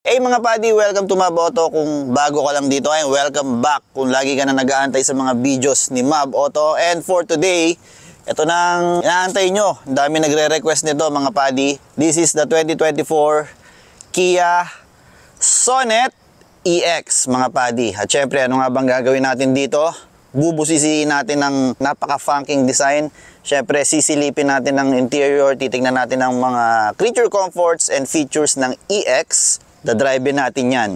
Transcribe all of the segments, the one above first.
Hey mga buddy, welcome to Mab Auto. Kung bago ka lang dito ay welcome back. Kung lagi ka na nag-aantay sa mga videos ni Mab Auto. And for today, ito nang inaantay nyo. Ang dami nagre-request nito mga buddy. This is the 2024 Kia Sonet EX mga buddy. At syempre, ano nga bang gagawin natin dito? Bubusisiin natin ng napaka-funking design. Syempre, sisilipin natin ng interior. Titignan natin ng mga creature comforts and features ng EX. Dadrive natin yan.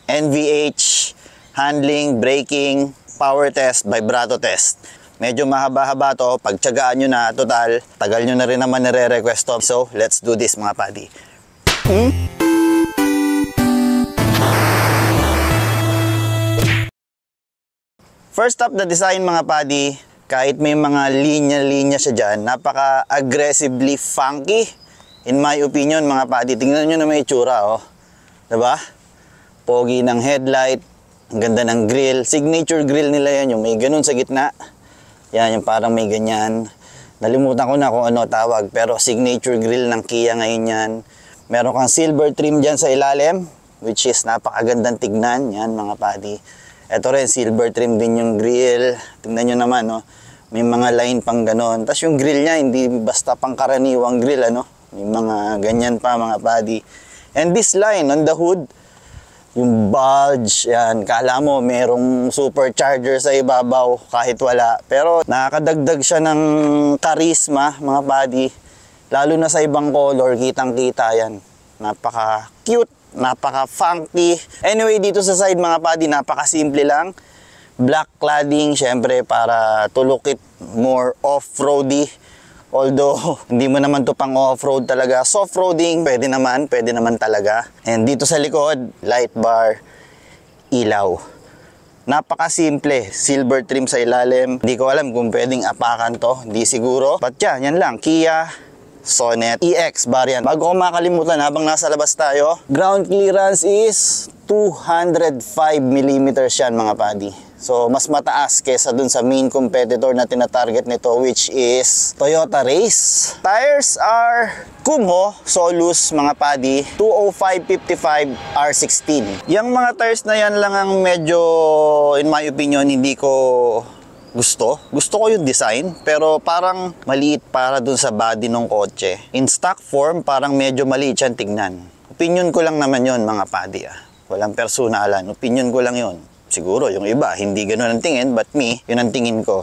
NVH, handling, braking, power test, vibrato test. Medyo mahaba-haba to. Pagtyagaan nyo na, total, tagal nyo na rin naman nire-request to. So, let's do this mga buddy. First up, the design mga buddy. Kahit may mga linya-linya siya dyan, napaka-aggressively funky. In my opinion mga buddy, tingnan nyo na may itsura oh. Diba? Pogi ng headlight, ang ganda ng grill. Signature grill nila yan, yung may ganun sa gitna. Yan, yung parang may ganyan. Nalimutan ko na kung ano tawag, pero signature grill ng Kia ngayon yan. Meron kang silver trim dyan sa ilalim, which is napakagandang tignan. Yan mga buddy. Ito rin, silver trim din yung grill. Tingnan nyo naman, no? May mga line pang ganon. Tapos yung grill niya, hindi basta pang karaniwang grill, ano? May mga ganyan pa mga buddy. And this line on the hood, yung bulge, yan, kala mo merong supercharger sa ibabaw kahit wala. Pero nakakadagdag siya ng charisma, mga buddy. Lalo na sa ibang color, kitang-kita yan. Napaka-cute, napaka-funky. Anyway, dito sa side, mga buddy, napaka-simple lang. Black cladding, syempre, para to look it more off-roady. Although, hindi mo naman to pang off-road talaga. Soft-roading, pwede naman talaga. And dito sa likod, light bar, ilaw. Napaka-simple. Silver trim sa ilalim. Hindi ko alam kung pwedeng apakan to. Hindi siguro. But yan lang. Kia Sonet EX variant. Bago ko makalimutan, habang nasa labas tayo, ground clearance is 205mm yan mga buddy. So, mas mataas kesa dun sa main competitor na tinatarget nito, which is Toyota Race. Tires are Kumho Solus mga buddy, 205/55 R16. Yung mga tires na yan lang ang medyo, in my opinion, hindi ko gusto. Gusto ko yung design, pero parang maliit para dun sa body ng kotse. In stock form, parang medyo maliit yan tignan. Opinion ko lang naman yon mga buddy. Walang personalan. Opinion ko lang yon. Siguro yung iba, hindi ganoon ang tingin, but me, yun ang tingin ko.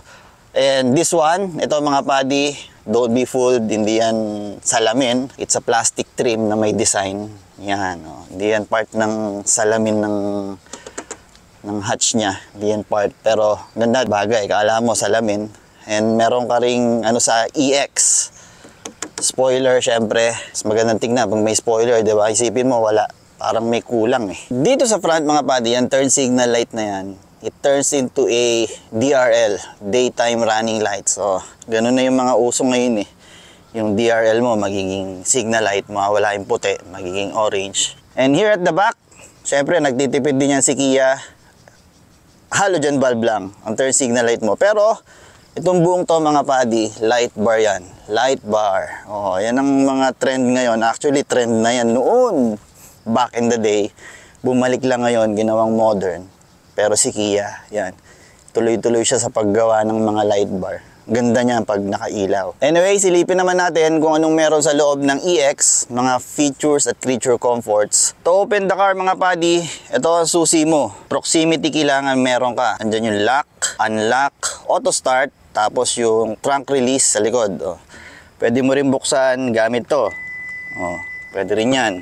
And this one, ito mga buddy, don't be fooled, hindi yan salamin. It's a plastic trim na may design. Yan, oh. Hindi yan part ng salamin ng hatch niya. Hindi yan part, pero ganda, bagay, kala mo salamin. And meron ka ring ano sa EX. Spoiler, syempre. Mas magandang tingnan pag may spoiler, di ba? Isipin mo, wala. Parang may kulang eh. Dito sa front mga buddy, yung turn signal light na yan, it turns into a DRL, daytime running light. So, ganun na yung mga uso ngayon eh. Yung DRL mo, magiging signal light, mawawala yung puti, magiging orange. And here at the back, syempre nagtitipid din yan si Kia. Halogen bulb lang ang turn signal light mo. Pero, itong buong to mga buddy, light bar yan. Light bar. Oh, yan ang mga trend ngayon. Actually, trend na yan noon. Back in the day, bumalik lang ngayon, ginawang modern. Pero si Kia, yan, tuloy-tuloy siya sa paggawa ng mga light bar. Ganda niya pag nakailaw. Anyway, silipin naman natin kung anong meron sa loob ng EX, mga features at creature comforts. To open the car mga buddy, ito ang susi mo. Proximity kailangan meron ka. Andyan yung lock, unlock, auto start, tapos yung trunk release sa likod. Oh. Pwede mo rin buksan gamit to. Oh, pwede rin yan.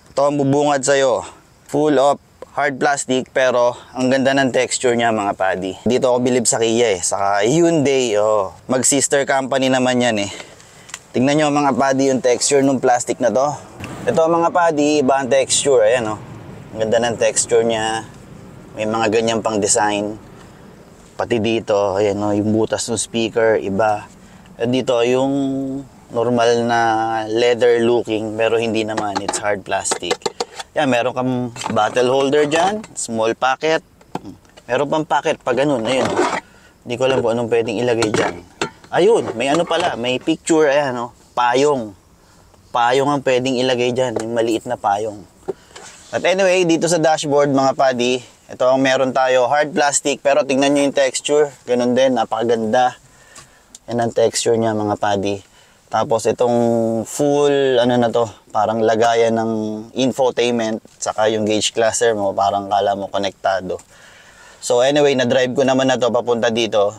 Ito ang bubungad sa'yo. Full of hard plastic, pero ang ganda ng texture niya mga buddy. Dito ako bilib sa Kia eh. Saka Hyundai, oh. Mag-sister company naman yan eh. Tingnan nyo mga buddy yung texture ng plastic na to. Ito mga buddy, iba ang texture. Ayan oh. Ang ganda ng texture niya. May mga ganyan pang design. Pati dito, ayan oh, yung butas ng speaker, iba. At dito yung normal na leather looking, pero hindi naman, it's hard plastic. Yan, meron kang bottle holder dyan, small pocket. Meron pang pocket pa ganun, ayun. Hindi ko alam kung anong pwedeng ilagay dyan. Ayun, may ano pala, may picture, ayan, payong. Payong ang pwedeng ilagay dyan, yung maliit na payong. At anyway, dito sa dashboard mga buddy, ito ang meron tayo, hard plastic, pero tingnan nyo yung texture, ganun din, napakaganda. Yan ang texture niya mga buddy. Tapos itong full, ano na to, parang lagayan ng infotainment, saka yung gauge cluster mo, parang kala mo konektado. So anyway, na-drive ko naman na to papunta dito.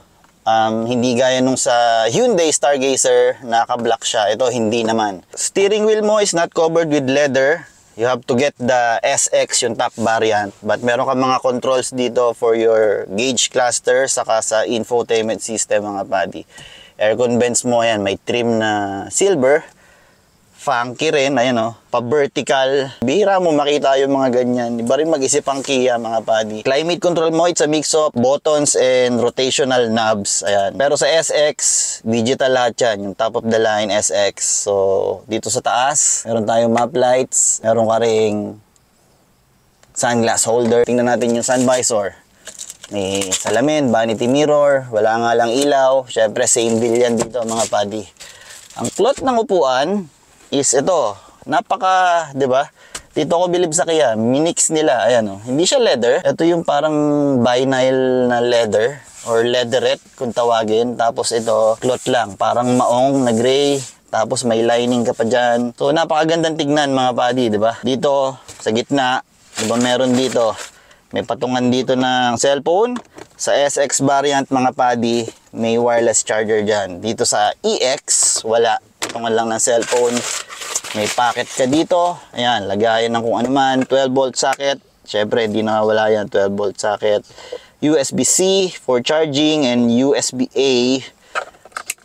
Hindi gaya nung sa Hyundai Stargazer, naka-black siya. Ito, hindi naman. Steering wheel mo is not covered with leather. You have to get the SX, yung top variant. But meron ka mga controls dito for your gauge cluster, saka sa infotainment system mga buddy. Aircon vents mo, yan, may trim na silver. Funky rin, ayan o, pa-vertical. Bihira mo makita yung mga ganyan. Iba rin mag-isip ang Kia mga buddy. Climate control mo, it's a mix of buttons and rotational knobs. Ayan. Pero sa SX, digital lahat yan. Yung top of the line SX. So, dito sa taas, meron tayong map lights. Meron ka ring sunglass holder. Tingnan natin yung sun visor. May salamin, vanity mirror, wala nga lang ilaw. Syempre, same deal yan dito mga buddy. Ang cloth ng upuan is ito, napaka, 'di ba? Dito ako bilib sa Kia, minix nila, ayan oh. Hindi siya leather. Ito yung parang vinyl na leather or leatherette kung tawagin. Tapos ito, cloth lang, parang maong na gray. Tapos may lining ka pa diyan. So napakagandang tignan mga buddy, 'di ba? Dito sa gitna, 'di ba meron dito? May patungan dito ng cellphone. Sa SX variant mga buddy, may wireless charger diyan. Dito sa EX, wala. Patungan lang ng cellphone. May pocket ka dito. Ayan, lagayan ng kung ano man. 12-volt socket. Siyempre, hindi nakawala yan. 12-volt socket. USB-C for charging and USB-A.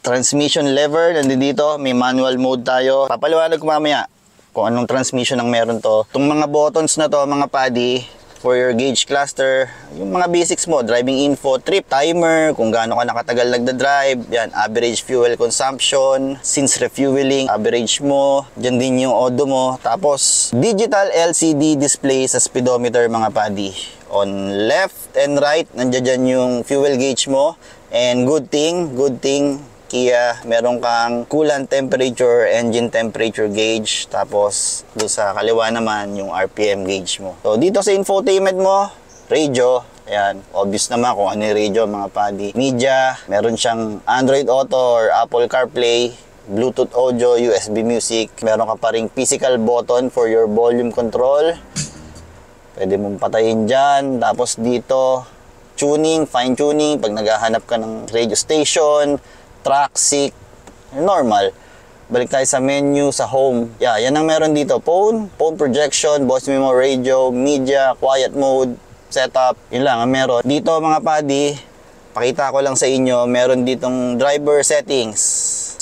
Transmission lever. Nandito, may manual mode tayo. Papaliwanag ko mamaya kung anong transmission ang meron to. Itong mga buttons na to, mga buddy, for your gauge cluster, yung mga basics mo, driving info, trip, timer, kung gaano ka nakatagal nagda-drive, yan, average fuel consumption, since refueling, average mo, dyan din yung odo mo, tapos digital LCD display sa speedometer mga buddy. On left and right, nandiyan dyan yung fuel gauge mo, and good thing, Kia, meron kang coolant temperature, engine temperature gauge, tapos doon sa kaliwa naman yung RPM gauge mo. So dito sa infotainment mo, radio, ayan, obvious naman kung ano yung radio mga buddy. Media, meron siyang Android Auto or Apple CarPlay, Bluetooth audio, USB music, meron ka pa ring physical button for your volume control. Pwede mong patayin dyan, tapos dito, tuning, fine tuning, pag naghahanap ka ng radio station, track, seek, normal. Balik tayo sa menu, sa home. Yeah, yan ang meron dito. Phone projection, voice memo, radio, media, quiet mode, setup. Yun lang ang meron. Dito mga buddy, pakita ko lang sa inyo, meron ditong driver settings.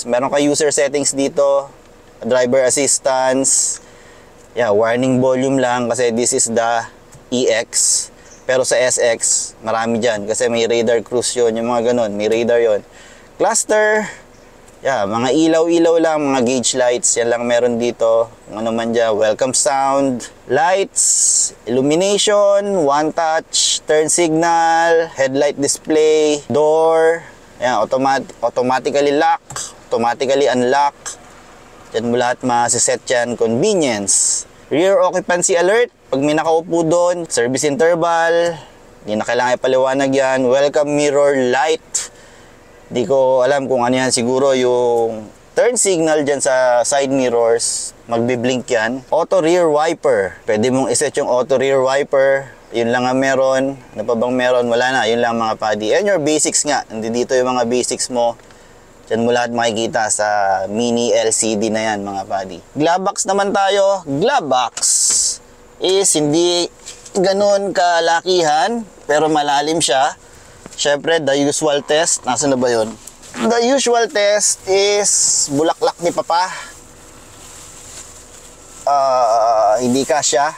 Meron ka user settings dito, driver assistance. Yeah, warning volume lang kasi this is the EX. Pero sa SX, marami dyan kasi may radar cruise yun, yung mga ganun, may radar yun. Cluster, yeah, mga ilaw-ilaw lang, mga gauge lights, yan lang meron dito. Kung ano man dyan, welcome sound, lights, illumination, one touch, turn signal, headlight display, door, yan, automatically lock, automatically unlock. Yan mo lahat masiset yan, convenience. Rear occupancy alert, pag may nakaupo doon, service interval, hindi na kailangan ipaliwanag yan, welcome mirror light. Di ko alam kung ano yan, siguro yung turn signal dyan sa side mirrors, magbiblink yan. Auto rear wiper, pwede mong iset yung auto rear wiper, yun lang ang meron. Ano pa bang meron? Wala na, yun lang mga buddy. And your basics nga, nandito yung mga basics mo. Dyan mo lahat makikita sa mini LCD na yan mga buddy. Glove box naman tayo. Glove box is hindi ganun kalakihan, pero malalim siya. Siyempre, the usual test. Nasaan na ba yun? The usual test is bulaklak ni Papa. Hindi kasya.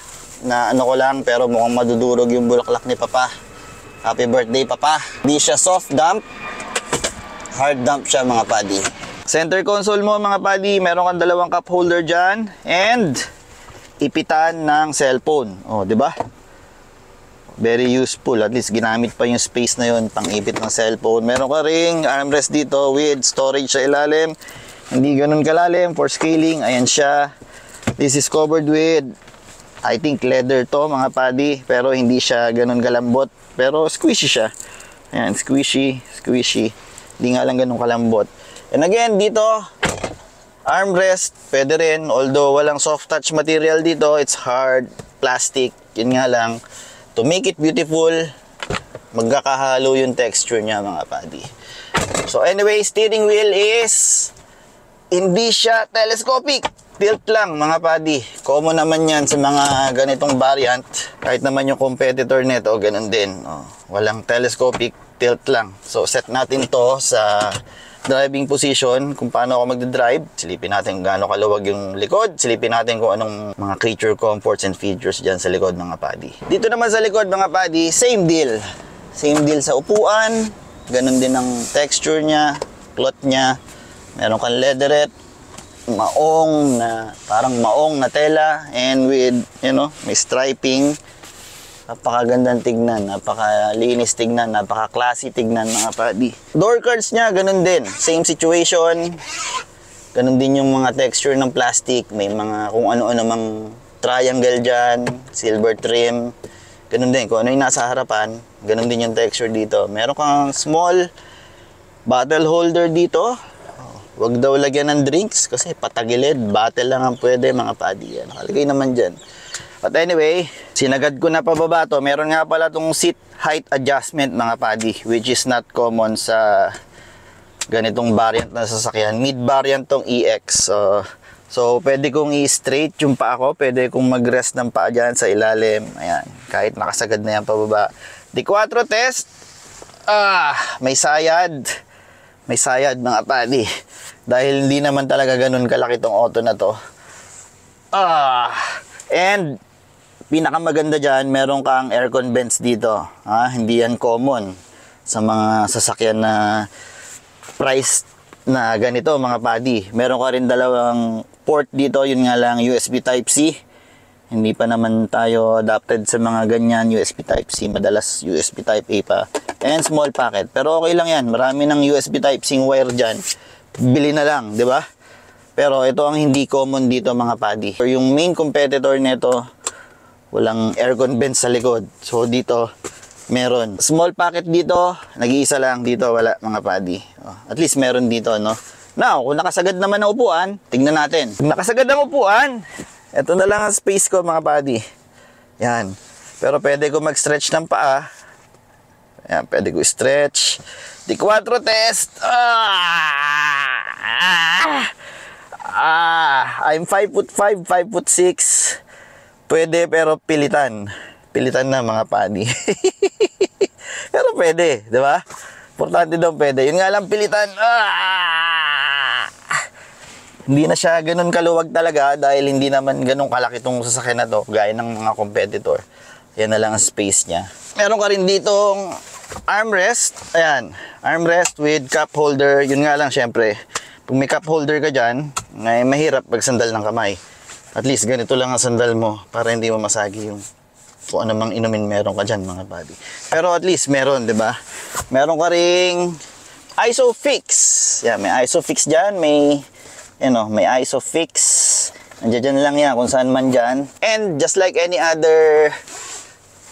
Na ano ko lang, pero mukhang madudurog yung bulaklak ni Papa. Happy birthday, Papa. Hindi siya soft dump. Hard dump siya, mga buddy. Center console mo, mga buddy. Meron kang dalawang cup holder dyan. And ipitan ng cellphone. O, di ba? Very useful. At least ginamit pa yung space na yun pang ipit ng cellphone. Meron ka ring armrest dito with storage sa ilalim. Hindi ganun kalalim for scaling. Ayan siya. This is covered with I think leather to mga padi, pero hindi siya ganun kalambot. Pero squishy siya. Ayan, squishy. Hindi nga lang ganun kalambot. And again, dito, armrest, pwede rin. Although walang soft touch material dito, it's hard plastic. Yun nga lang, to make it beautiful, magkakahalo yung texture niya mga padi. So anyway, steering wheel is hindi siya telescopic. Tilt lang mga padi. Common naman yan sa mga ganitong variant. Kahit naman yung competitor nito, ganun din. Oh, walang telescopic, tilt lang. So set natin to sa driving position, kung paano ako magdadrive. Silipin natin kung gaano kaluwag yung likod. Silipin natin kung anong mga creature comforts and features dyan sa likod mga padi. Dito naman sa likod mga padi, same deal. Same deal sa upuan. Ganun din ang texture niya, cloth niya. Meron kang leatherette, maong na, parang maong na tela, and with, you know, may striping. Napakagandang tignan, napakalinis tignan, napaka-classy tignan mga padi. Door cards niya, ganun din. Same situation. Ganun din yung mga texture ng plastic. May mga kung ano-ano mang triangle dyan, silver trim. Ganun din, kung ano yung nasa harapan, ganun din yung texture dito. Meron kang small bottle holder dito. Wag daw lagyan ng drinks kasi patagilid. Bottle lang ang pwede mga padi. Nakalagay naman dyan. But anyway, sinagad ko na pababa to. Meron nga pala tong seat height adjustment mga padi, which is not common sa ganitong variant na sasakyan. Mid variant tong EX. So pwede kong i-straight yung paa ko. Pwede kong mag-rest ng paa dyan sa ilalim. Ayan, kahit nakasagad na yan pababa. D4 test. May sayad. May sayad mga padi. Dahil hindi naman talaga ganun kalaki tong auto na to. And pinakamaganda dyan, meron kang aircon vents dito. Hindi yan common sa mga sasakyan na price na ganito mga padi. Meron ka rin dalawang port dito, yun nga lang USB Type-C. Hindi pa naman tayo adapted sa mga ganyan USB Type-C. Madalas USB Type-A pa. And small packet. Pero okay lang yan. Marami ng USB Type-C wire dyan. Bili na lang, di ba? Pero ito ang hindi common dito mga padi. Yung main competitor nito, walang aircon vents sa likod. So dito, meron. Small packet dito, nag-iisa lang dito, wala mga padi. At least meron dito, no? Now, kung nakasagad naman ang upuan, tignan natin. Kung nakasagad ang upuan, ito na lang ang space ko mga padi. Yan. Pero pwede ko mag-stretch ng paa. Yan, pwede ko stretch. D4 test. I'm 5'5", 5'6". Pwede pero pilitan. Pilitan na mga padi. Pero pwede, di ba? Importante daw pwede. Yun nga lang pilitan. Hindi na siya ganun kaluwag talaga dahil hindi naman ganun kalaki tong sasakyan na to gaya ng mga competitor. Yan na lang ang space niya. Meron ka rin ditong armrest. Ayan, armrest with cup holder. Yun nga lang syempre, pag may cup holder ka dyan, ay mahirap pag sandal ng kamay. At least ganito lang ang sandal mo para hindi mo masagi yung kung ano mang inumin meron ka dyan mga buddy. Pero at least meron, di ba? Meron ka ring ISOFIX. Yan, may ISOFIX dyan. May, may ISOFIX. Nandiyan lang yan kung saan man dyan. And just like any other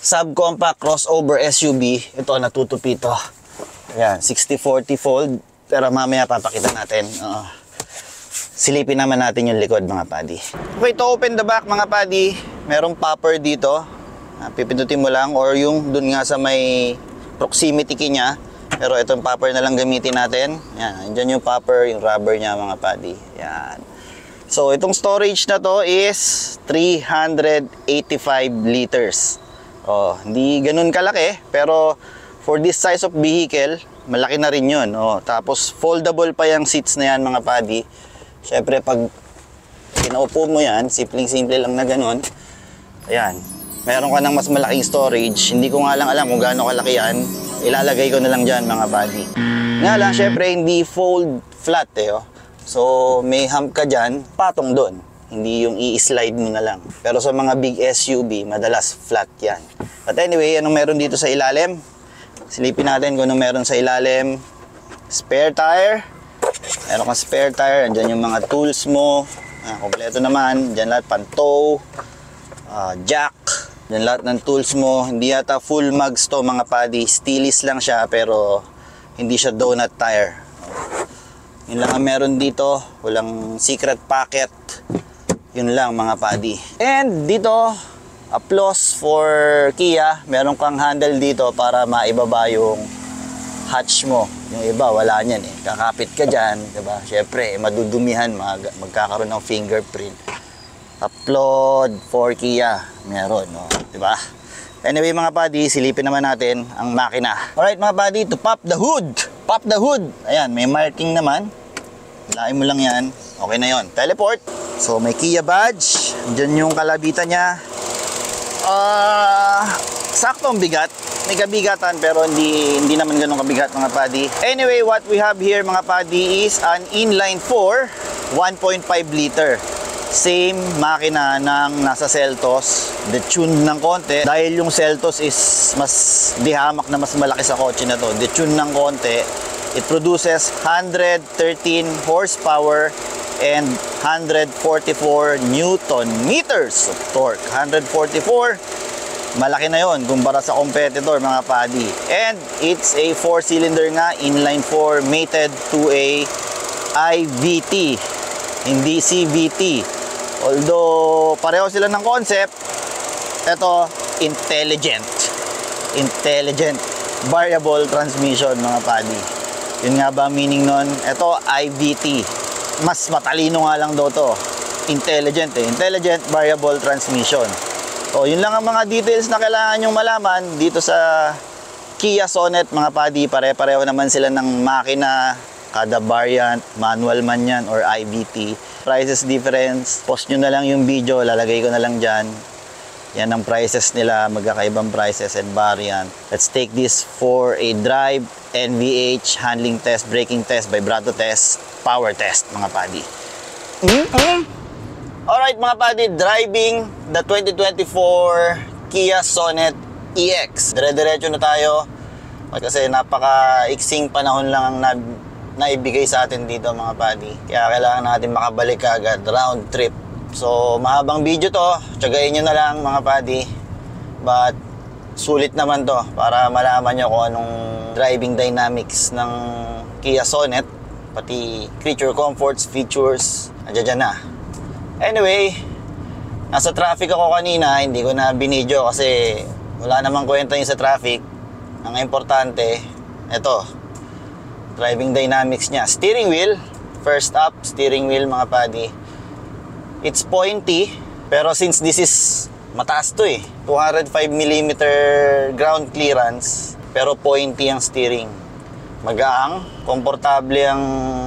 subcompact crossover SUV, ito natutupi ito. Yan, 60/40 fold. Pero mamaya papakita natin. Silipin naman natin yung likod mga padi. Okay, to open the back mga padi, merong popper dito. Pipindutin mo lang or yung dun nga sa may proximity key niya. Pero itong popper na lang gamitin natin. Yan, andyan yung popper, yung rubber niya mga padi. Yan. So itong storage na to is 385 liters. Hindi ganun kalaki, pero for this size of vehicle, malaki na rin yun. Tapos foldable pa yung seats na yan mga padi. Syempre pag pinaupo mo yan, simpleng-simple lang na ganun. Ayan, meron ka ng mas malaking storage. Hindi ko nga lang alam kung gaano kalaki yan. Ilalagay ko na lang dyan mga padi. Nga lang, syempre hindi fold flat So may hump ka dyan, patong doon. Hindi yung i-slide mo na lang. Pero sa mga big SUV, madalas flat yan. But anyway, anong meron dito sa ilalim? Silipin natin kung anong meron sa ilalim. Spare tire. Meron kang spare tire. Andyan yung mga tools mo. Kompleto naman. Andyan lahat, pantow. jack. Yan lahat ng tools mo. Hindi yata full mags to mga padi. Steelist lang siya pero hindi siya donut tire. Yun lang ang meron dito. Walang secret packet. Yun lang mga padi. And dito, applause for Kia. Meron kang handle dito para maibaba yung hatch mo. Yung iba, wala niyan eh. Kakapit ka dyan, diba? Siyempre, madudumihan, magkakaroon ng fingerprint. Upload for Kia. Meron, no? Diba? Anyway, mga padi, silipin naman natin ang makina. Alright, mga padi, to pop the hood. Pop the hood. Ayan, may marking naman. Hilain mo lang yan. Okay na yon. Teleport. So, may Kia badge. Diyan yung kalabitan niya. Saktong bigat. May kabigatan pero hindi naman ganun kabigat mga padi. Anyway, what we have here mga padi is an inline 4 1.5 liter. Same makina ng nasa Seltos. Detune ng konti. Dahil yung Seltos is mas dihamak na mas malaki sa kotse na to. Detune ng konti. It produces 113 horsepower and 144 Newton meters of torque. 144, malaki na yon kumpara sa competitor mga padi. And it's a 4-cylinder nga, inline 4, mated to a IVT, hindi CVT. Although pareho sila ng concept, ito intelligent variable transmission mga padi. Yun nga ba meaning nun? Ito IVT. Mas matalino nga lang daw to. Intelligent variable transmission. So, yun lang ang mga details na kailangan nyong malaman dito sa Kia Sonet mga padi. Pare-pareho naman sila ng makina, kada variant, manual man yan or IVT. Prices difference, post nyo na lang yung video, lalagay ko na lang dyan. Yan ang prices nila, magkakaibang prices and variant. Let's take this for a drive, NVH, handling test, braking test, vibrato test, power test mga padi. Alright mga padi, driving the 2024 Kia Sonet EX. Dire-diretso na tayo kasi napaka-iksing panahon lang ang naibigay sa atin dito mga padi. Kaya kailangan natin makabalik agad, round trip. So mahabang video to, tiyagain nyo na lang mga padi. But sulit naman to para malaman nyo kung anong driving dynamics ng Kia Sonet. Pati creature comforts, features, andyan na. Anyway, nasa traffic ako kanina, hindi ko na binidyo kasi wala namang kwenta yung sa traffic. Ang importante, ito, driving dynamics niya. Steering wheel, first up, steering wheel mga padi. It's pointy, pero since this is mataas to 205mm ground clearance, pero pointy ang steering. Magaang, komportable ang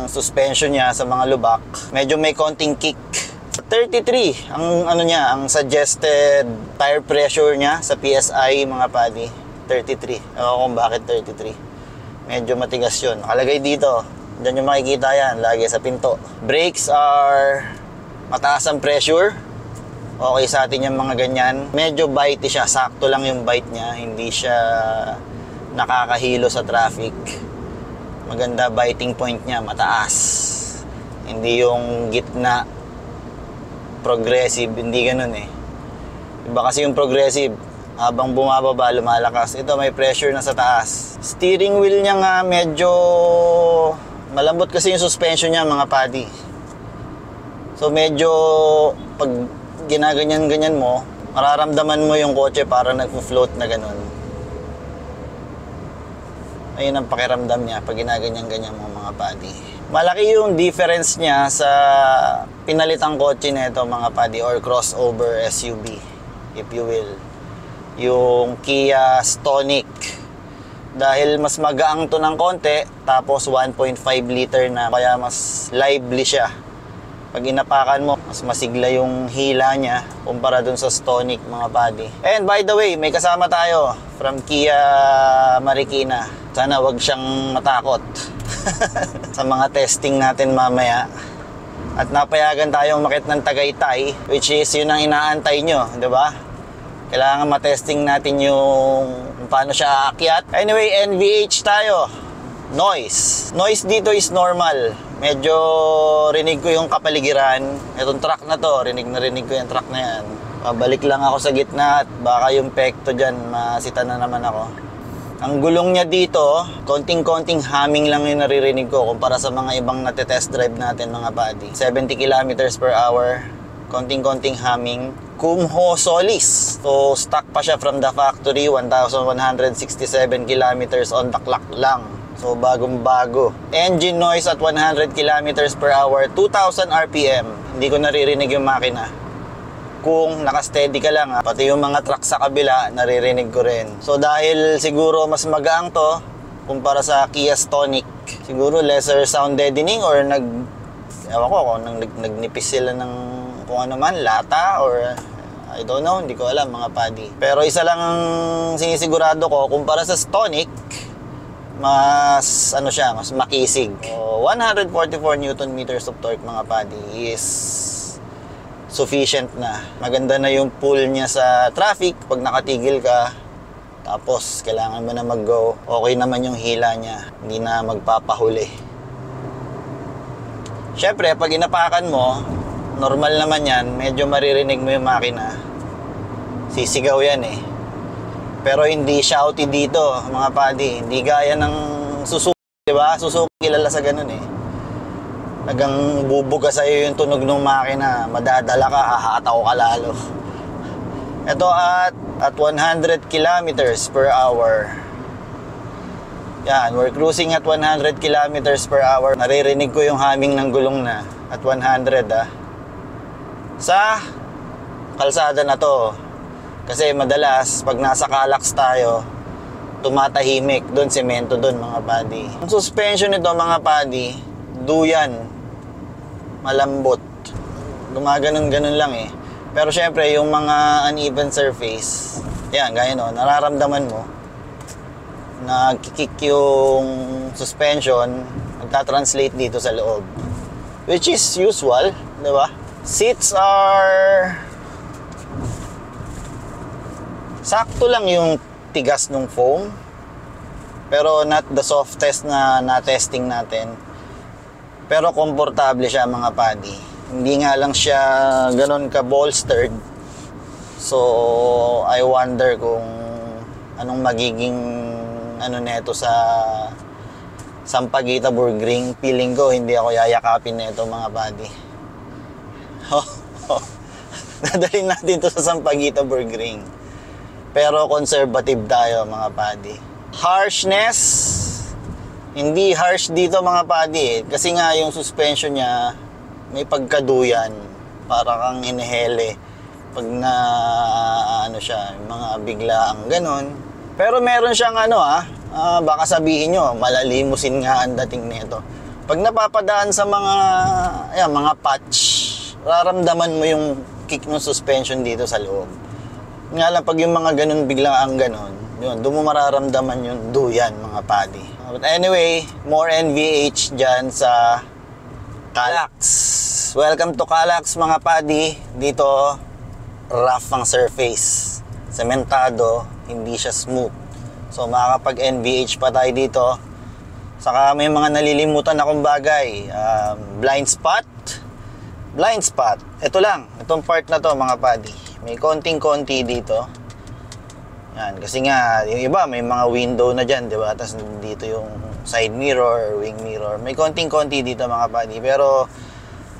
suspension niya sa mga lubak. Medyo may konting kick. 33 ang ang suggested tire pressure niya sa PSI mga padi. 33. Ewan kung bakit 33. Medyo matigas yun. Nakalagay dito. Diyan yung makikita yan. Lagi sa pinto. Brakes are mataas ang pressure. Okay sa atin yung mga ganyan. Medyo bitey siya. Sakto lang yung bite niya. Hindi siya nakakahilo sa traffic. Maganda biting point niya. Mataas. Hindi yung gitna. Progressive. Hindi ganun Iba kasi yung progressive. Habang bumababa, lumalakas. Ito may pressure na sa taas. Steering wheel niya nga medyo malambot kasi yung suspension niya mga padi. So medyo pag ginaganyan-ganyan mo, mararamdaman mo yung kotse para nagfo-float na ganun. Ayun ang pakiramdam niya pag ginaganyan-ganyan mo mga padi. Malaki yung difference niya sa pinalitang kotse nito mga padi or crossover SUV if you will. Yung Kia Stonic. Dahil mas magaang to ng konti, tapos 1.5 liter na, kaya mas lively siya. Pag inapakan mo, mas masigla yung hila niya kumpara dun sa Stonic mga padi. And by the way, may kasama tayo from Kia Marikina. Sana wag siyang matakot sa mga testing natin mamaya. At napayagan tayong makit ng Tagaytay, which is yun ang inaantay nyo, di ba? Kailangan matesting natin yung paano siya aakyat. Anyway, NVH tayo. Noise. Noise dito is normal. Medyo rinig ko yung kapaligiran. Itong truck na to, rinig ko yung truck na yan. Pabalik lang ako sa gitna at baka yung pekto dyan, masita na naman ako. Ang gulong niya dito, konting-konting humming lang yung naririnig ko kumpara sa mga ibang natetest drive natin mga buddy. 70 kilometers per hour, konting-konting humming. Kumho Solis. So, stock pa siya from the factory, 1,167 kilometers on the clock lang. So, bagong-bago. Engine noise at 100 kilometers per hour, 2,000 RPM. Hindi ko naririnig yung makina. Kung naka-steady ka lang, pati yung mga truck sa kabila, naririnig ko rin. So, dahil siguro mas magaang to, kumpara sa Kia Stonic, siguro lesser sound deadening or ewan ko kung nagnipis sila ng kung ano man, lata or I don't know, hindi ko alam mga buddy. Pero isa lang ang sinisigurado ko, kumpara sa Stonic, mas ano siya, mas makisig. So, 144 Newton meters of torque mga buddy is sufficient na. Maganda na yung pull niya sa traffic pag nakatigil ka. Tapos kailangan mo na mag-go. Okay naman yung hila niya, hindi na magpapahuli. Syempre, pag inapakan mo, normal naman yan, medyo maririnig mo yung makina. Sisigaw yan eh. Pero hindi shouty dito, mga buddy. Hindi gaya ng Suzuki, diba? Suzuki kilala sa ganun eh. Nagang bubuga sa'yo yung tunog ng makina, madadala ka, hahataw ka lalo. Ito at 100 kilometers per hour. Yan, we're cruising at 100 kilometers per hour. Naririnig ko yung humming ng gulong na at 100 sa kalsada na to. Kasi madalas pag nasa Calax tayo, tumatahimik doon, semento doon mga buddy. Ang suspension nito mga buddy, duyan, malambot, gumaganon-ganon lang eh. Pero syempre yung mga uneven surface, yan gaya no, nararamdaman mo nagkikik yung suspension, magta-translate dito sa loob, which is usual, di ba? Seats are sakto lang yung tigas ng foam, pero not the softest na na-testing natin. Pero komportable siya mga buddy. Hindi nga lang siya ganon ka-bolstered. So, I wonder kung anong magiging neto sa Sampaguita Burgring. Feeling ko hindi ako yayakapin neto mga buddy. Dadalhin natin to sa Sampaguita Burgring. Pero conservative tayo mga buddy. Harshness, hindi harsh dito mga buddy kasi nga yung suspension niya may pagkaduyan, para kang inhele pag na siya, mga biglaang ganon. Pero meron siyang baka sabihin nyo malalimusin nga ang dating nito. Pag napapadaan sa mga patch, raramdaman mo yung kick ng suspension dito sa loob. Nga lang pag yung mga ganon biglaang ganon, yun, doon mo mararamdaman yung duyan mga buddy. But anyway, more NVH dyan sa Calax. Welcome to Calax mga buddy. Dito, rough ang surface. Sementado, hindi siya smooth. So makakapag-NVH pa tayo dito. Saka may mga nalilimutan akong bagay. Blind spot. Blind spot. Ito lang. Itong part na to mga buddy. May konting-konti dito. Yan, kasi nga, yung iba may mga window na dyan, di ba? Tapos dito yung side mirror, wing mirror. May konting-konti dito mga buddy. Pero,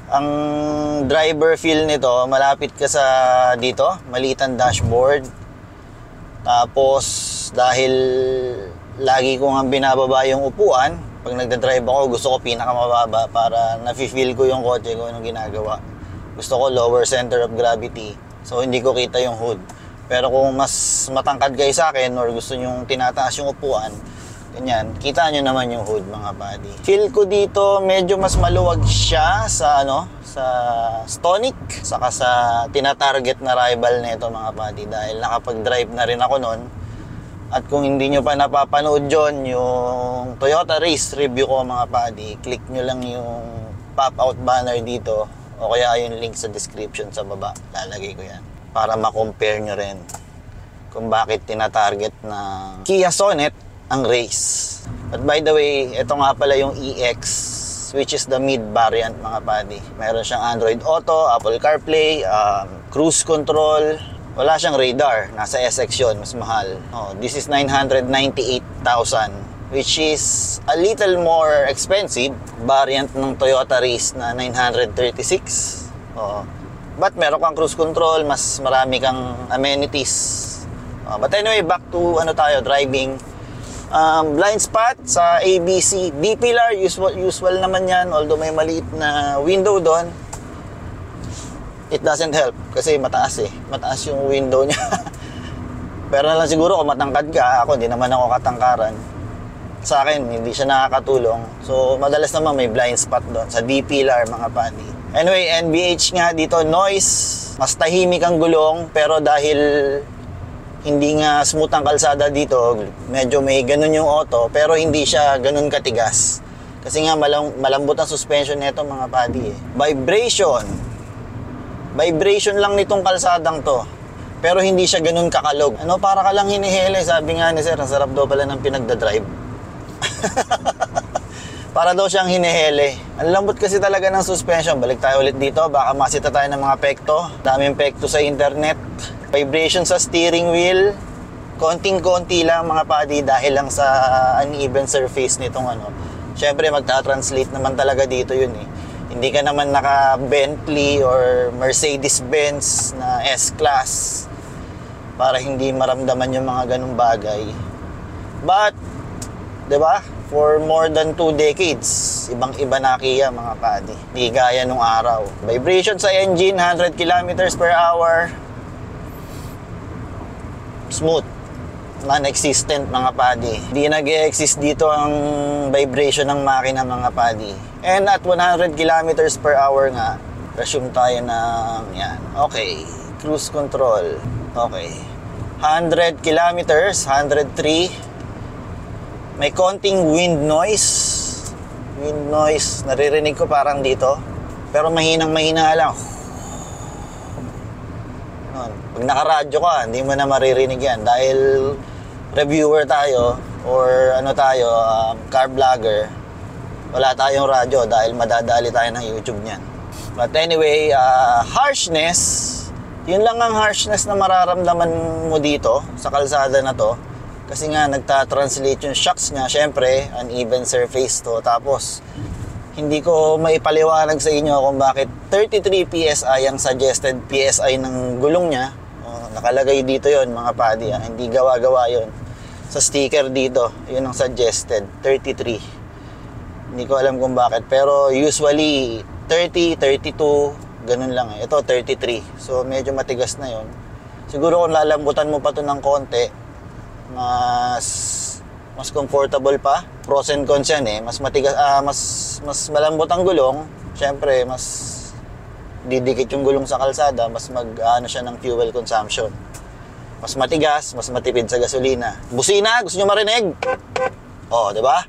ang driver feel nito, malapit ka sa dito, maliit ang dashboard. Tapos, dahil lagi ko nga binababa yung upuan, pag nagdadrive ako, gusto ko pinakamababa para nafe-feel ko yung kotse ko anong ginagawa. Gusto ko lower center of gravity. So, hindi ko kita yung hood. Pero kung mas matangkad kayo sa akin or gusto nyong tinataas yung upuan, ganyan, kita nyo naman yung hood mga buddy. Feel ko dito medyo mas maluwag siya sa sa Stonic, saka sa tinatarget na rival nito mga buddy, dahil nakapag-drive na rin ako noon. At kung hindi nyo pa napapanood yun, yung Toyota race review ko mga buddy, click nyo lang yung pop-out banner dito o kaya yung link sa description sa baba, lalagay ko yan para ma-compare nyo rin kung bakit tinatarget ng Kia Sonet ang race. But by the way, ito nga pala yung EX which is the mid variant mga buddy. Meron siyang Android Auto, Apple CarPlay, cruise control. Wala siyang radar. Nasa SX yun, mas mahal. This is 998,000, which is a little more expensive. Variant ng Toyota Race na 936. But meron kang cruise control, mas marami kang amenities. But anyway, back to driving. Blind spot sa ABC. D-pillar, usual naman yan. Although may maliit na window doon, it doesn't help kasi mataas Mataas yung window niya. Pero na lang siguro kung matangkad ka, ako hindi naman ako katangkaran. Sa akin, hindi siya nakakatulong. So, madalas naman may blind spot doon sa D-pillar mga buddy. Anyway, NVH nga dito, noise. Mas tahimik ang gulong, pero dahil hindi nga smooth ang kalsada dito, medyo may ganun yung auto, pero hindi siya ganun katigas. Kasi nga malambot ang suspension nito mga buddy. Vibration lang nitong kalsadang to. Pero hindi siya ganun kakalog. Para ka lang hinihele. Sabi nga ni sir, ang sarap daw pala ng pinagdadrive. Para daw siyang hinihele. Ang lambot kasi talaga ng suspension. Balik tayo ulit dito. Baka masita tayo ng mga pekto. Daming pekto sa internet. Vibration sa steering wheel. Konting-konti lang mga buddy dahil lang sa uneven surface nitong Siyempre magta-translate naman talaga dito yun Hindi ka naman naka Bentley or Mercedes-Benz na S-Class para hindi maramdaman yung mga ganung bagay. But, 'di ba? For more than 2 decades, ibang-iba na Kia mga buddy. Di gaya nung araw. Vibration sa engine, 100 kilometers per hour. Smooth. Non-existent mga buddy. Di nag-e-exist dito ang vibration ng makina mga buddy. And at 100 kilometers per hour nga, resume tayo ng yan. Okay. Cruise control. Okay. 100 kilometers, 103. May konting wind noise. Wind noise. Naririnig ko parang dito. Pero mahina lang. Pag nakaradyo ka, hindi mo na maririnig yan. Dahil reviewer tayo or car vlogger, wala tayong radyo dahil madadali tayo ng YouTube niyan. But anyway, harshness, yun lang ang harshness na mararamdaman mo dito sa kalsada na to. Kasi nga nagta-translate yung shocks niya, syempre, uneven surface to. Tapos, hindi ko maipaliwanag sa inyo kung bakit 33 PSI ang suggested PSI ng gulong niya. Nakalagay dito yon mga buddy. Hindi gawa-gawa yon. Sa sticker dito, yun ang suggested, 33. Hindi ko alam kung bakit. Pero usually, 30, 32, ganun lang Ito, 33. So, medyo matigas na yon. Siguro kung lalambutan mo pa to ng konti, mas comfortable pa. Pros and cons yan mas matigas, mas malambot ang gulong. Syempre, mas didikit yung gulong sa kalsada, mas siya ng fuel consumption. Mas matigas, mas matipid sa gasolina. Busina, gusto nyo marinig? Di ba?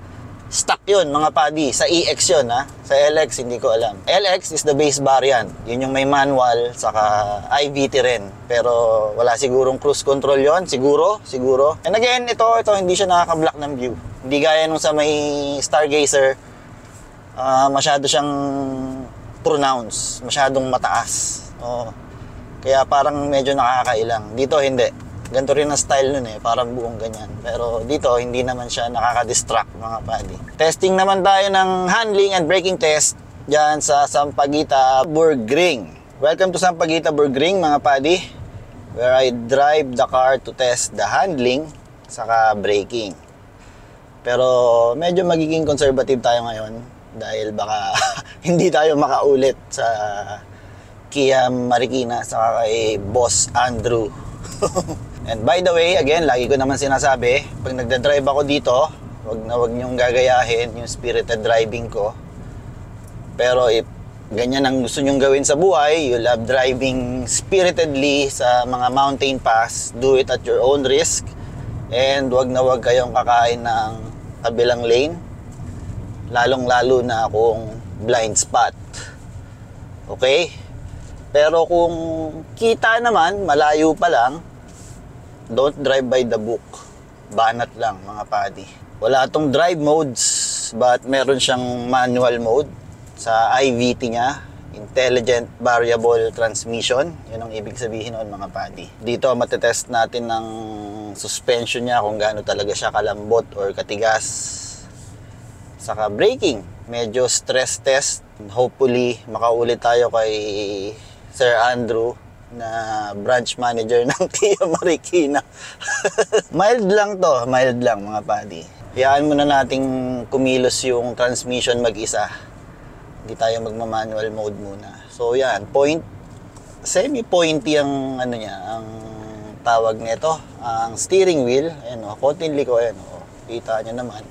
Stock yun, mga buddy. Sa EX yun, Sa LX, hindi ko alam. LX is the base variant. Yun yung may manual, saka IVT rin. Pero wala sigurong cruise control yon, siguro. And again, ito hindi siya nakaka-block ng view. Hindi gaya nung sa may Stargazer, masyado siyang pronounced, masyadong mataas. Kaya parang medyo nakakailang. Dito, hindi. Ganito rin ang style nun parang buong ganyan. Pero dito, hindi naman siya nakaka-distract mga buddy. Testing naman tayo ng handling and braking test dyan sa Sampaguita Burgring. Welcome to Sampaguita Burgring mga buddy, where I drive the car to test the handling saka braking. Pero medyo magiging conservative tayo ngayon dahil baka hindi tayo makaulit sa Kia Marikina saka kay Boss Andrew. And by the way, again, lagi ko naman sinasabi, pag nagdadrive ako dito, wag niyong gagayahin yung spirited driving ko. Pero if ganyan ang gusto nyong gawin sa buhay, you love driving spiritedly sa mga mountain pass, do it at your own risk. And wag na wag kayong kakain ng kabilang lane, lalong-lalo na kung blind spot. Okay? Pero kung kita naman, malayo pa lang, don't drive by the book. Banat lang mga buddy. Wala tong drive modes. gears, but meron siyang manual mode sa IVT niya, Intelligent Variable Transmission. Yun ang ibig sabihin noon mga padi. Dito matetest natin ng suspension niya kung gaano talaga siya kalambot or katigas. Saka braking, medyo stress test. Hopefully makaulit tayo kay Sir Andrew na branch manager ng Kia Marikina. Mild lang to, mild lang mga padi. Hayaan muna nating kumilos yung transmission mag-isa. Hindi tayo magma-manual mode muna. So yan, semi-pointy ang ano niya, ang tawag nito, ang steering wheel. Ayan o, konting liko, ayan o, kita nyo naman.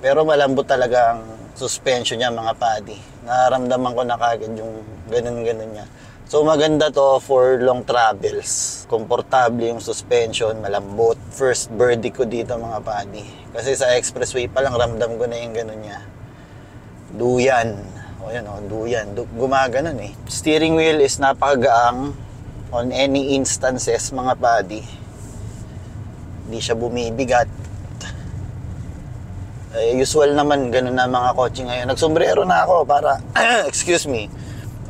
Pero malambot talaga ang suspension niya mga padi. Nararamdaman ko na kagad yung ganun-ganun niya. So maganda to for long travels. Komportable yung suspension, malambot. First verdict ko dito mga padi. Kasi sa expressway pa lang ramdam ko na yung ganun niya. Duyan. O yan o, duyan. Gumaganon eh. Steering wheel is napakagaang on any instances mga padi. Hindi siya bumibigat. Usual naman ganun na mga kotse ngayon. Nagsombrero na ako para, excuse me,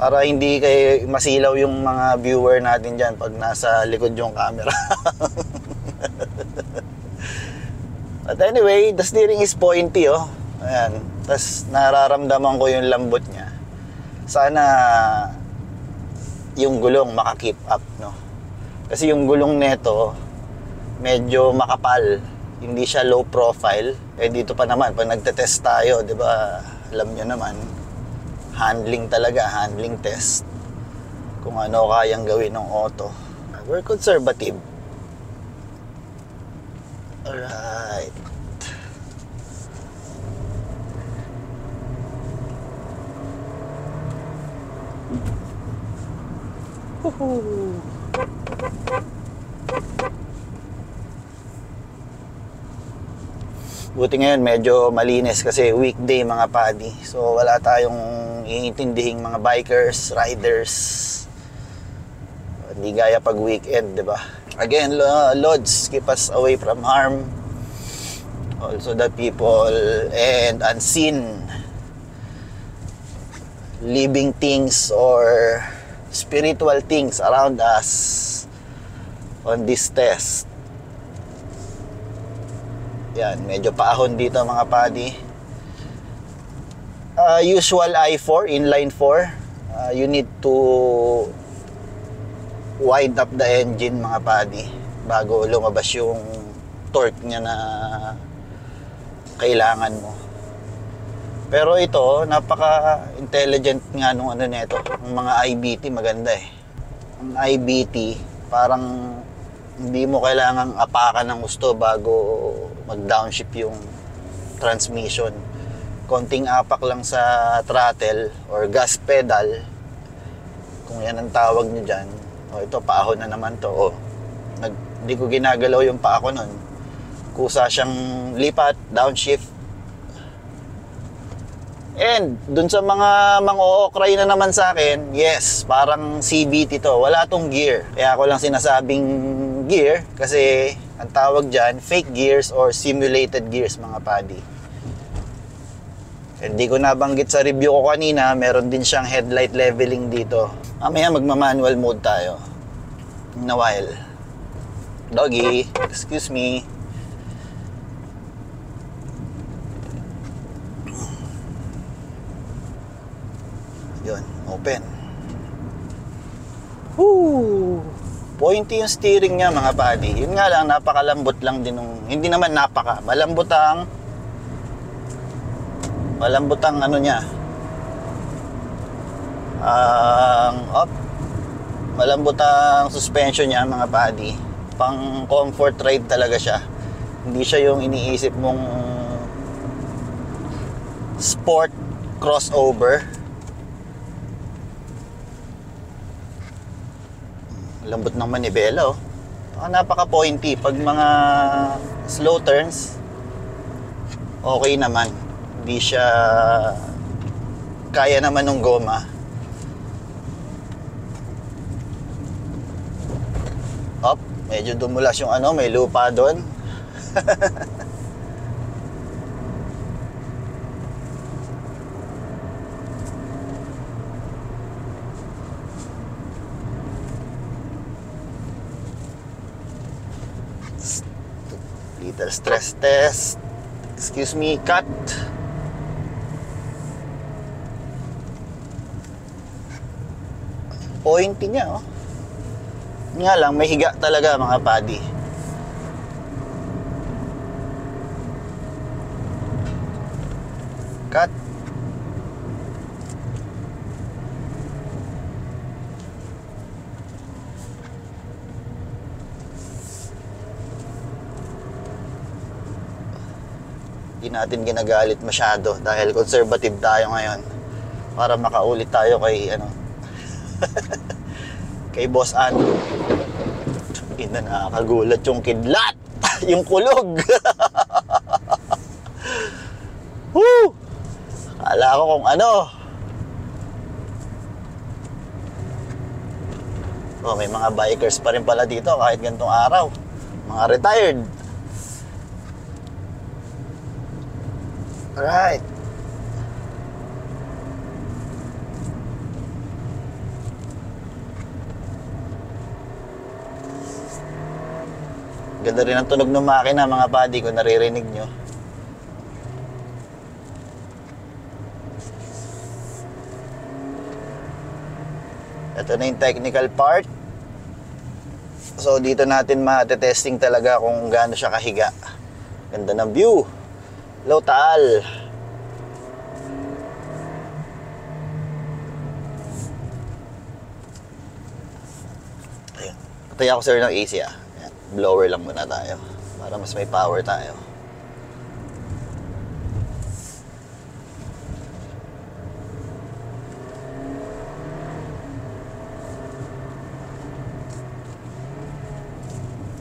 para hindi kayo masilaw yung mga viewer natin dyan pag nasa likod yung camera. But anyway, the steering is pointy oh. Ayan. Tapos nararamdaman ko yung lambot niya. Sana yung gulong maka-keep up, no? Kasi yung gulong neto medyo makapal. Hindi siya low profile. Dito pa naman, pag nagte-test tayo, di ba, alam nyo naman, handling talaga, handling test. Kung ano kayang gawin ng auto. We're conservative. Alright. Woohoo! Buti ngayon medyo malinis kasi weekday mga padi. So wala tayong iintindihing mga bikers, riders. Hindi gaya pag weekend, di ba? Again, Lords, keep us away from harm. Also the people and unseen living things or spiritual things around us on this test. Yan, medyo paahon dito mga padi. Usual I4, inline 4. You need to wind up the engine mga padi bago lumabas yung torque niya na kailangan mo. Pero ito, napaka-intelligent nga nung ano nito. Ang mga IBT maganda eh. Ang IBT, parang hindi mo kailangang apakan ng gusto bago mag-downshift yung transmission. Konting apak lang sa throttle or gas pedal, kung yan ang tawag nyo dyan. O ito, paahon na naman to. O, hindi ko ginagalaw yung paa ko nun. Kusa siyang lipat, downshift. And dun sa mga mang-ookray na naman sa akin, yes, parang CVT to. Wala tong gear. Kaya ako lang sinasabing gear kasi ang tawag dyan, fake gears or simulated gears mga padi. Hindi ko nabanggit sa review ko kanina, meron din siyang headlight leveling dito. Mamaya magma-manual mode tayo. In a while. Doggy, excuse me. Yun, open. Woo! Pointy yung steering niya mga padi. Yun nga lang, napakalambot lang din nung, hindi naman malambot ang ano niya. Malambot ang suspension niya mga padi. Pang comfort ride talaga siya. Hindi siya yung iniisip mong sport crossover. Lambot ng manibela oh. Napaka-pointy. Pag mga slow turns, okay naman. Hindi siya kaya naman ng goma. Medyo dumulas yung ano, may lupa doon. Little stress test. Excuse me, cut. Pointy niya, oh. Nga lang, may higa talaga mga padi. Cut. Hindi natin ginagalit masyado dahil conservative tayo ngayon para makaulit tayo kay kay Boss Andrew. Ina, nakakagulat yung kidlat. Yung kulog. Woo! Akala ko kung ano. Oh, may mga bikers pa rin pala dito kahit ganitong araw. Mga retired. Alright. Ganda rin ang tunog ng makina mga buddy kung naririnig nyo. Ito na yung technical part. So dito natin ma-testing talaga kung gaano siya kahiga. Ganda ng view. Low taal. Ayun. Patay ako sir ng AC ah. Ayan. Blower lang muna tayo para mas may power tayo.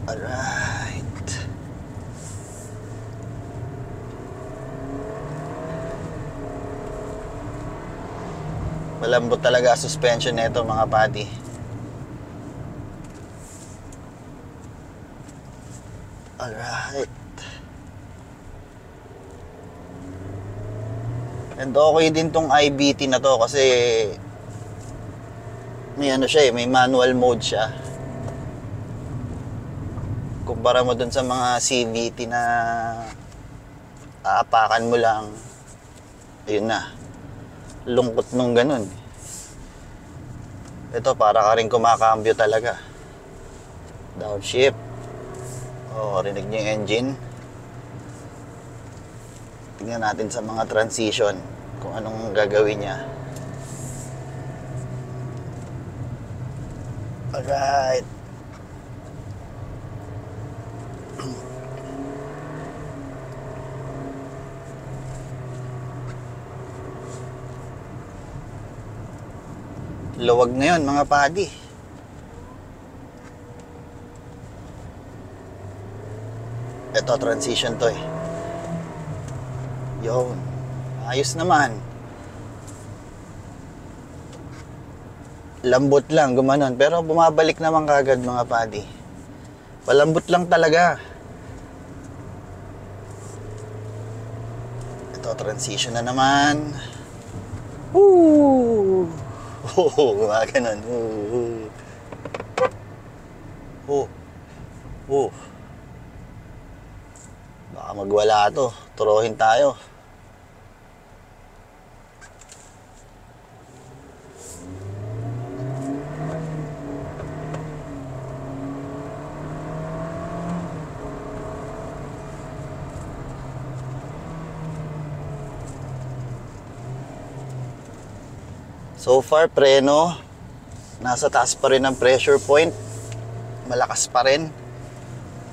Alright. Malambot talaga suspension nito mga buddy. Alright. And okay din tong IBT na to kasi may siya may manual mode siya. Kumpara mo dun sa mga CVT na aapakan mo lang. Ayun na. Lungkot nung ganun. Ito para ka rin kumakambyo talaga. Downshift. Oh, rinig niyo yung engine. Tingnan natin sa mga transition kung anong gagawin niya. Alright. Luwag na yun mga padi. Ito transition to eh. Yun. Ayos naman. Lambot lang gumanon pero bumabalik naman kagad mga padi. Palambot lang talaga. Ito transition na naman. Woo! Oh, gumaganon. Baka magwala to. Turuhin tayo. So far, preno, nasa taas pa rin ang pressure point. Malakas pa rin.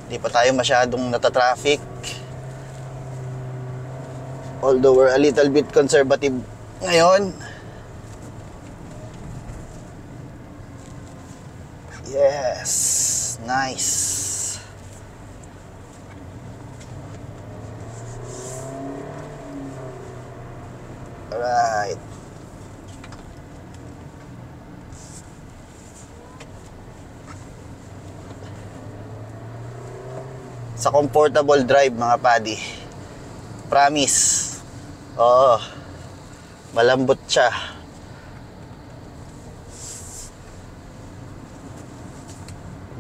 Hindi pa tayo masyadong natatraffic. Although we're a little bit conservative ngayon. Yes, nice. Alright. Sa comfortable drive mga padi, promise. Oo, malambot siya.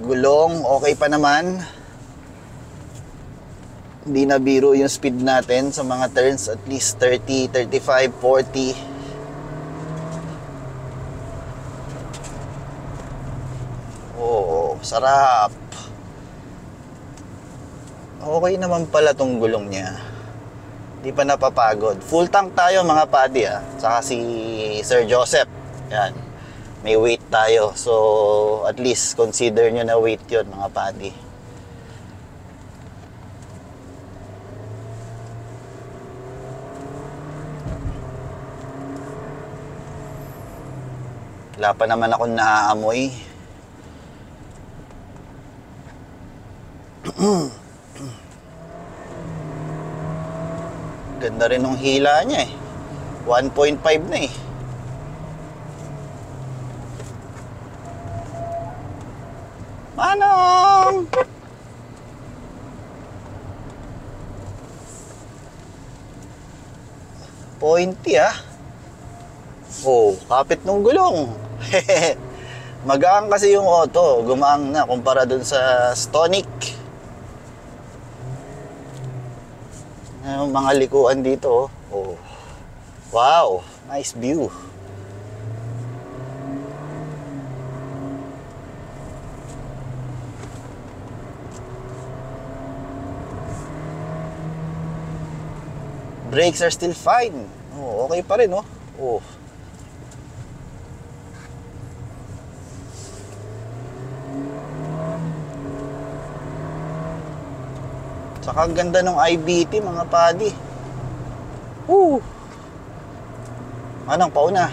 Gulong okay pa naman. Hindi na biro yung speed natin sa mga turns, at least 30, 35, 40. Oh, sarap. Okay naman pala tong gulong niya. Di pa napapagod. Full tank tayo mga padi Saka si Sir Joseph. Yan. May weight tayo. So, at least consider nyo na weight yon mga padi. Wala pa naman akong naaamoy. Ganda rin ng hila niya 1.5 na Manong! Pointy Oh, kapit ng gulong. Magaan kasi yung auto. Gumaang na kumpara dun sa Stonic. Yung mga likuan dito oh. Wow, nice view. Brakes are still fine. Oh, okay pa rin Oh. Saka ang ganda ng IBT mga padi. Woo! Anong pauna?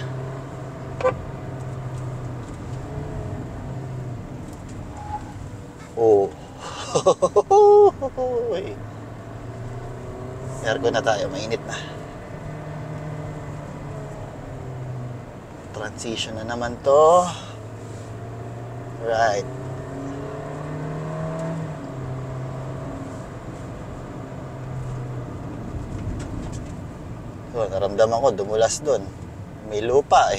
Oh. Aircon na tayo, mainit na. Transition na naman to. Right. So, naramdaman ko, dumulas doon. May lupa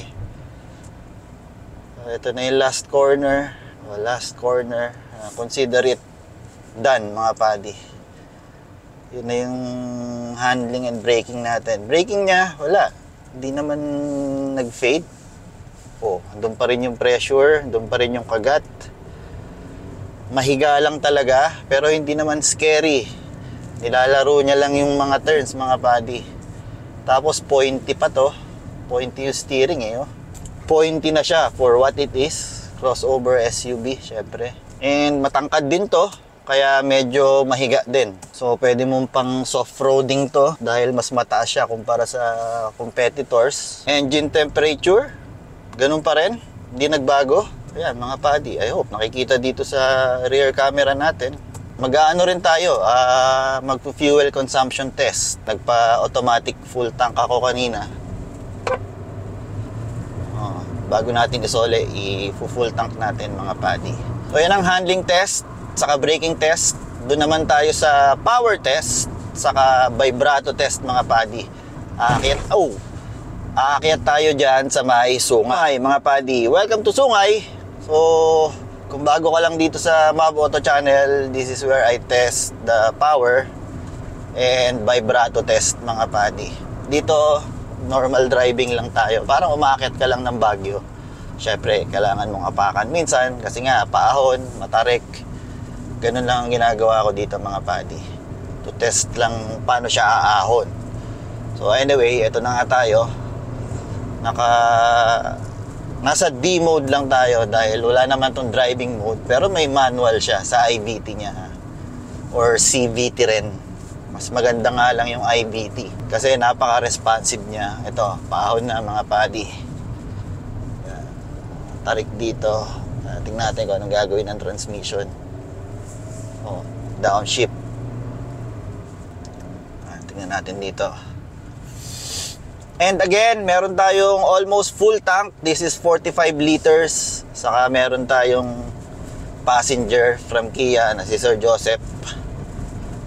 Ito na yung last corner. Last corner. Consider it done, mga padi. Yun na yung handling and braking natin. Braking niya, wala. Hindi naman nag-fade. Andun pa rin yung pressure. Andun pa rin yung kagat. Mahiga lang talaga. Pero hindi naman scary. Nilalaro niya lang yung mga turns, mga padi. Tapos pointy pa to. Pointy yung steering Pointy na siya for what it is. Crossover SUV, syempre. And matangkad din to. Kaya medyo mahiga din. So pwede mong pang soft-roading to. Dahil mas mataas siya kumpara sa competitors. Engine temperature. Ganun pa rin. Hindi nagbago. Ayan mga padi. I hope nakikita dito sa rear camera natin. Mag-aano rin tayo, mag-fuel consumption test. Nagpa-automatic full tank ako kanina. Bago natin isole, i-full tank natin mga padi. So yan ang handling test, saka braking test. Doon naman tayo sa power test, saka vibrato test mga padi. Aakyat tayo dyan sa may Sungay mga padi. Welcome to Sungay. So, kung bago ka lang dito sa Mob Auto Channel, this is where I test the power and vibrato test mga padi. Dito, normal driving lang tayo. Parang umaakit ka lang ng Baguio. Syempre, kailangan mong apakan minsan kasi nga, paahon, matarik. Ganun lang ang ginagawa ko dito mga padi. To test lang paano siya aahon. So anyway, ito na nga tayo. Nasa D mode lang tayo dahil wala naman tong driving mode, pero may manual siya sa IVT niya or CVT rin. Mas maganda nga lang yung IVT kasi napaka-responsive niya. Ito, paahon na mga padi. Tarik dito. Tingnan natin kung anong gagawin ng transmission. Downshift. Tingnan natin dito. And again, meron tayong almost full tank. This is 45 liters. Saka meron tayong passenger from Kia na si Sir Joseph.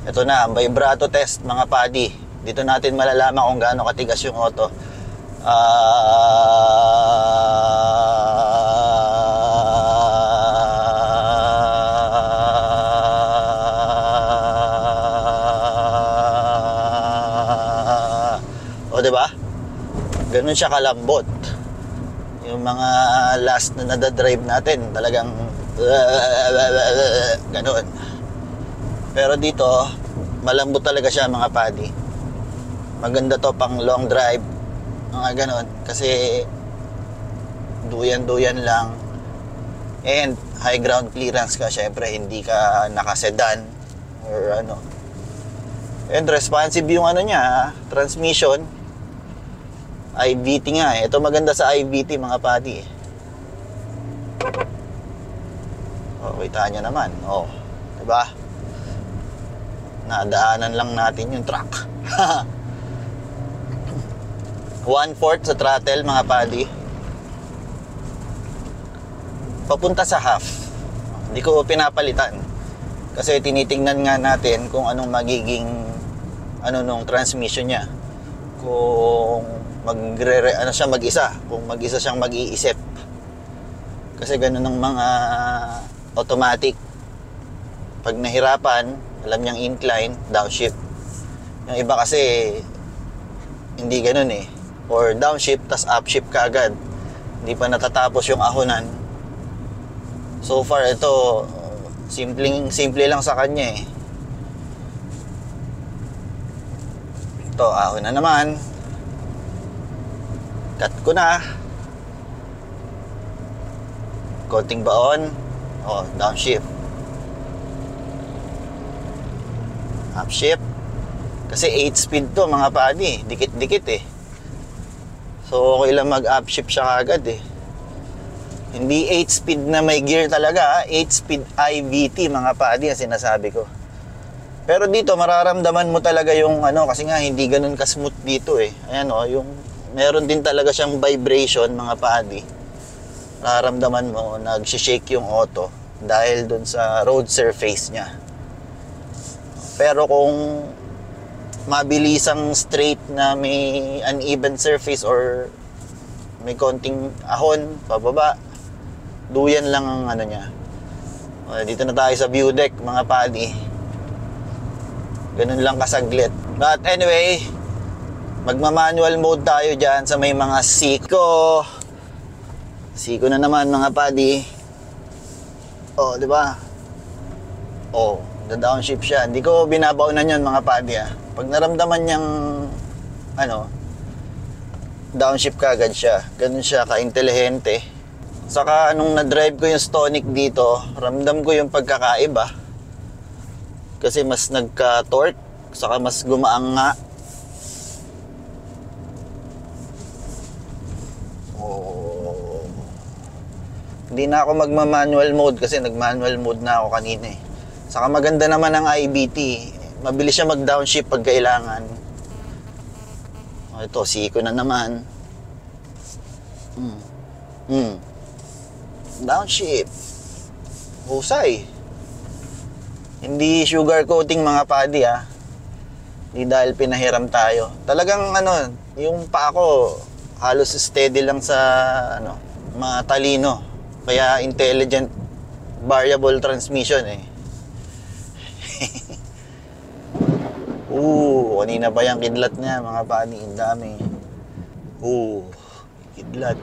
Ito na, ang vibrato test mga padi. Dito natin malalaman kung gaano katigas yung auto. O, di ba? Ganun siya kalambot. Yung mga last na nadadrive natin, talagang ganun. Pero dito, malambot talaga siya mga padi. Maganda to pang long drive, mga ganun. Kasi duyan-duyan lang. And high ground clearance ka, syempre hindi ka nakasedan or ano. And responsive yung ano niya, transmission. IVT nga eh. Ito maganda sa IVT mga pati eh. Oh, kita nyo naman. Oh, diba? Nadaanan lang natin yung truck. 1/4 sa throttle mga padi. Papunta sa half. Hindi ko pinapalitan. Kasi tinitingnan nga natin kung anong magiging ano nung transmission niya. Kung ano siya mag-isa, kung mag-isa siyang mag-iisip. Kasi ganun ng mga automatic. Pag nahirapan, alam niyang incline, downshift. Yung iba kasi hindi ganun eh. Or downshift, tas upshift ka agad. Hindi pa natatapos yung ahonan. So far, ito simple lang sa kanya eh. Ito, ahon na naman. Cut ko na. Konting baon. Oh, downshift. Upshift. Kasi 8 speed to mga padi. Dikit-dikit eh. So, okay lang mag-upshift siya agad eh. Hindi 8 speed na may gear talaga. 8 speed IVT mga padi ang sinasabi ko. Pero dito mararamdaman mo talaga yung ano, kasi nga hindi ganun ka-smooth dito eh. Ayan oh, yung meron din talaga siyang vibration mga padi. Nararamdaman mo nag-shake yung auto dahil dun sa road surface niya. Pero kung mabilisang straight na may uneven surface or may konting ahon pababa, duyan lang ang ano niya. Dito na tayo sa view deck mga padi. Ganun lang kasaglit. But anyway, magma-manual mode tayo dyan sa may mga Siko. Siko na naman mga padi. Oh, di ba? Oh, downshift siya. Hindi ko binabaunan yun mga padi ah. Pag naramdaman niyang ano, downshift kagad siya. Ganun siya ka-intelihente. Saka nung na-drive ko yung Stonic dito, ramdam ko yung pagkakaiba. Kasi mas nagka-torque, saka mas gumaang nga. Oh. Hindi na ako magma-manual mode kasi nag-manual mode na ako kanina eh. Saka maganda naman ang IBT. Mabilis siya mag-downshift pag kailangan. Oh, ito, Siko na naman. Downshift. Husay. Hindi sugar coating mga padi ah. Hindi dahil pinahiram tayo. Talagang ano, yung paa ko halos steady lang sa ano, matalino. Kaya intelligent variable transmission eh. Kanina pa yung kidlat niya mga padi, ang dami. Kidlat.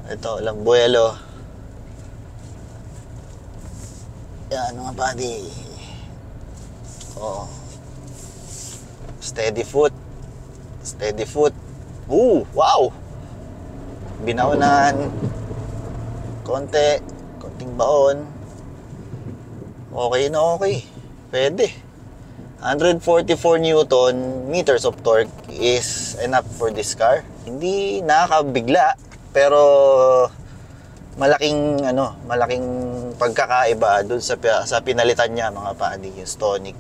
Ito, lambuelo. Yan mga padi. Oh. Steady foot. Steady foot. Wow! Binaunan. Konting baon. Okay na okay. Pwede. 144 Newton meters of torque is enough for this car. Hindi nakakabigla, pero malaking pagkakaiba dun sa pinalitan niya mga padi, yung Stonic.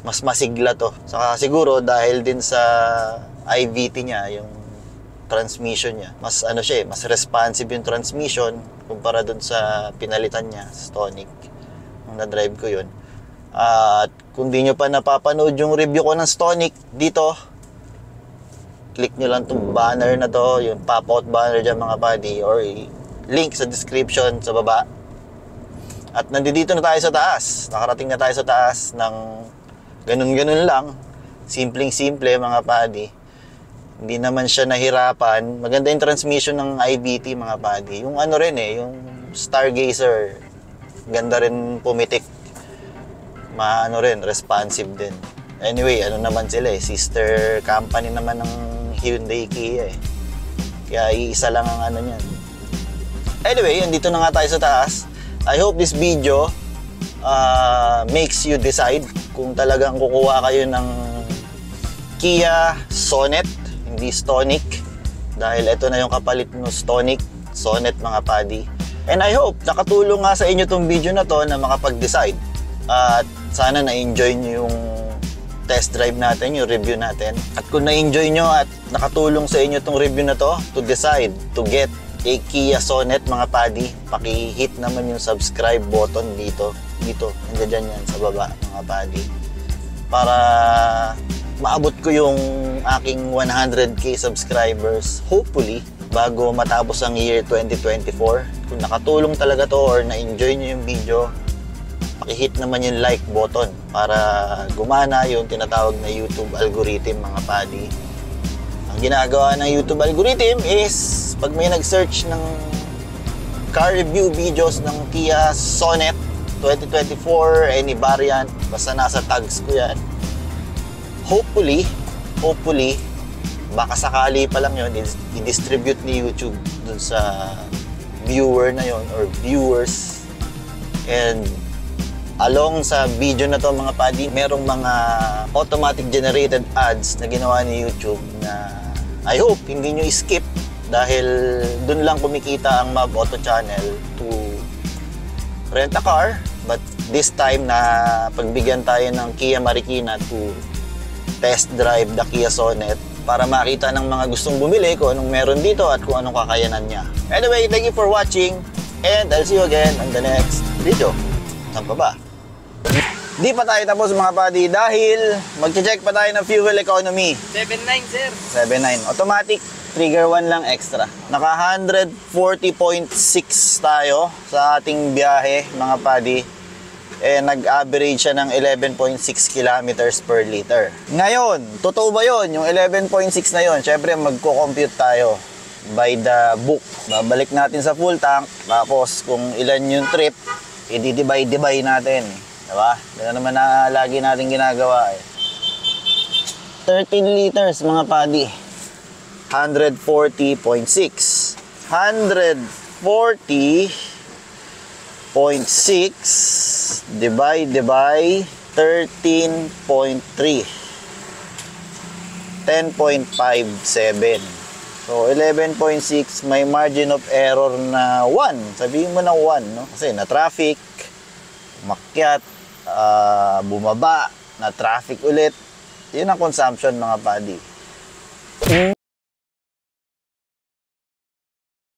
Mas masigla to. Saka siguro dahil din sa IVT niya, yung transmission niya. Mas mas responsive yung transmission kumpara dun sa pinalitan niya, Stonic. Nung na-drive ko yun. At kung di nyo pa napapanood yung review ko ng Stonic dito, click nyo lang itong banner na to, yung pop-out banner dyan mga padi, or link sa description sa baba. At nandito na tayo sa taas. Nakarating na tayo sa taas ng Ganun-ganun lang. Simpleng-simple mga padi. Hindi naman siya nahirapan. Maganda yung transmission ng IVT mga padi. Yung ano rin yung Stargazer. Ganda rin pumitik. Maano rin, responsive din. Anyway, ano naman sila sister company naman ng Hyundai Kia Kaya iisa lang ang ano niyan. Anyway, andito na nga tayo sa taas. I hope this video makes you decide kung talagang kukuha kayo ng Kia Sonet, hindi Stonic. Dahil ito na yung kapalit ng Stonic, Sonet mga padi. And I hope nakatulong nga sa inyo tong video na to na makapag-decide. At sana na-enjoy nyo yung test drive natin, yung review natin. At kung na-enjoy nyo at nakatulong sa inyo tong review na to decide to get a Kia Sonet mga padi, paki-hit naman yung subscribe button dito. Nandiyan yan sa baba mga padi. Para maabot ko yung aking 100k subscribers, hopefully, bago matapos ang year 2024. Kung nakatulong talaga to or na-enjoy nyo yung video, paki-hit naman yung like button para gumana yung tinatawag na YouTube algorithm mga padi. Ang ginagawa ng YouTube algorithm is pag may nag-search ng car review videos ng Kia Sonet 2024, any variant, basta nasa tags ko yan. Hopefully, baka sakali pa lang yun, i-distribute ni YouTube dun sa viewer na yon or viewers. And along sa video na to mga padi, merong mga automatic generated ads na ginawa ni YouTube na I hope hindi nyo skip dahil dun lang kumikita ang Mab Auto Channel to rent a car. But this time na pagbigyan tayo ng Kia Marikina to test drive the Kia Sonet para makita ng mga gustong bumili kung anong meron dito at kung anong kakayanan niya. Anyway, thank you for watching and I'll see you again on the next video. Saan pa ba? Di pa tayo tapos mga padi dahil mag-check pa tayo ng fuel economy. 7.9 sir. 7.9. Automatic, trigger 1 lang extra. Naka 140.6 tayo sa ating biyahe mga padi. Nag-average siya ng 11.6 kilometers per liter. Ngayon, totoo ba yun? Yung 11.6 na yun, syempre magko-compute tayo by the book. Babalik natin sa full tank, tapos kung ilan yung trip, i-divide natin. Diba? Ganun naman na lagi natin ginagawa 13 liters mga padi. 140.6. 140.6 divide by 13.3. 10.57. So, 11.6, may margin of error na 1. Sabihin mo na 1, no? Kasi na-traffic, makyat, bumaba, na-traffic ulit. Yun ang consumption, mga padi.